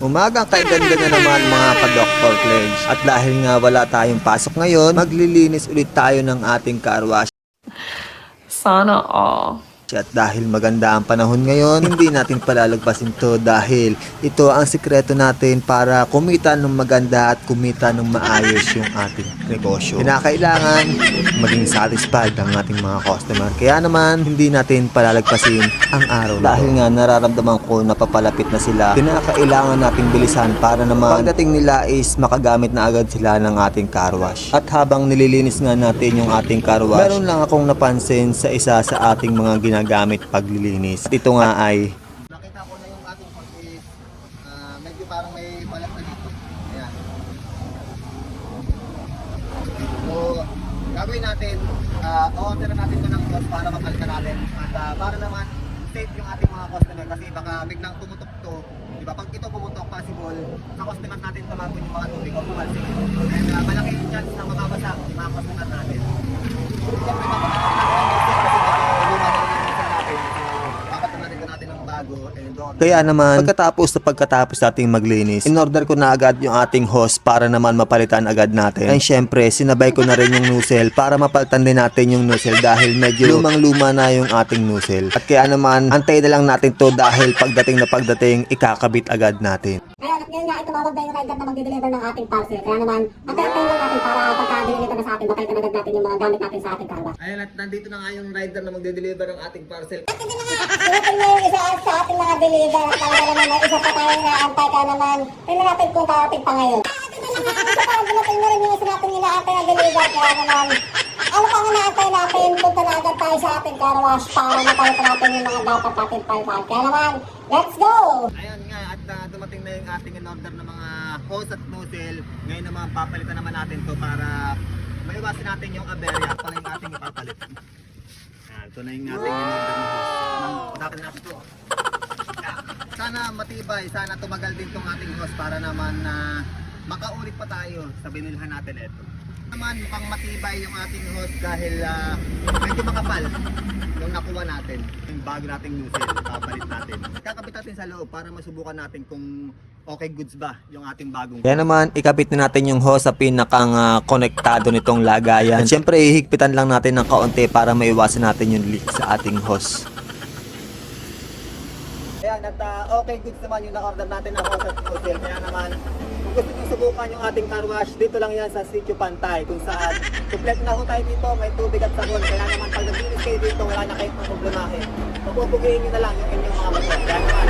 Umagang kaiganda na naman mga ka-Dr. Cledge. At dahil nga wala tayong pasok ngayon, maglilinis ulit tayo ng ating car wash. Sana all. At dahil maganda ang panahon ngayon, hindi natin palalagpasin to dahil ito ang sikreto natin para kumita ng maganda at kumita ng maayos yung ating negosyo. Kinakailangan maging satisfied ang ating mga customer. Kaya naman, hindi natin palalagpasin ang araw. Dahil nga nararamdaman ko na papalapit na sila, kinakailangan nating bilisan para naman pagdating nila is makagamit na agad sila ng ating car wash. At habang nililinis nga natin yung ating car wash, meron lang akong napansin sa isa sa ating mga ginagamit paglilinis. At ito nga ay Nakita ko na yung ating hose is medyo parang may balat na dito. Ayan. So, gagawin natin, o-order natin ito ng hose para mapalitan natin. At para naman safe yung ating mga customer kasi baka biglang pumutok to. Diba? Pag ito pumutok, possible, sa customer natin tumapon yung mga tubig o pumalsik. And malaki yung chance na mababasa yung mga customer natin. Siyempre, kaya naman, pagkatapos nating maglinis, in-order ko na agad yung ating hose para naman mapalitan agad natin. And syempre, sinabay ko na rin yung nozzle para mapalitan din natin yung nozzle dahil medyo lumang-luma na yung ating nozzle. At kaya naman, antay na lang natin to dahil pagdating, ikakabit agad natin. Ayan, at ngayon nga, tumawag na yung rider na magde-deliver ng ating parcel. Kaya naman, antay-antay lang natin para pagka-deliver na sa atin, mapalitan agad natin yung mga gamit natin sa ating car wash. Ayan, at nandito na nga yung rider na magde-deliver ng ating parcel. Dumating na yung isa sa ating mga deliver at talaga naman may isa pa tayong naantay ka naman. Tingnan natin kung tawapin pa ngayon. Isa pa, dumating na rin yung isa natin inaantay na deliver. Kaya naman, ano pa nga naantay natin? Punta na agad tayo sa ating car wash para mapalitan natin yung mga dapat natin palitan. Kaya naman, let's go! Ayan nga, at dumating na yung ating in-order ng mga hose at nozzle. Ngayon naman, papalitan naman natin to para maiwasan natin yung aberya pa yung ating ipapalit. Ayan, ito na yung ating in-order ng hose. Dapat natin to. Sana matibay, sana tumagal din tong ating hose para naman na makaulit pa tayo sa binilhan natin ito. Naman mukhang matibay yung ating hose dahil medyo makapal yung nakuha natin. Yung bago nating nozzle, papalit natin. Kakabit natin sa loob para masubukan natin kung okay goods ba yung ating bagong. Kaya naman, ikabit na natin yung hose sa pinakang konektado nitong lagayan. At syempre, ihigpitan lang natin ng kaunti para maiwasan natin yung leak sa ating hose. Ayan, at okay goods naman yung na-order natin ng hose at nozzle. Kaya naman, kung gusto nyo subukan yung ating car wash, dito lang yan sa Sitio Pantay. Kung saan, kompleto na ho tayo dito, may tubig at sabon. Kaya naman, pag nag-linis kayo dito, wala na kayong problemahin. Mapupugihin nyo na lang yung inyong mga motor. Kaya naman,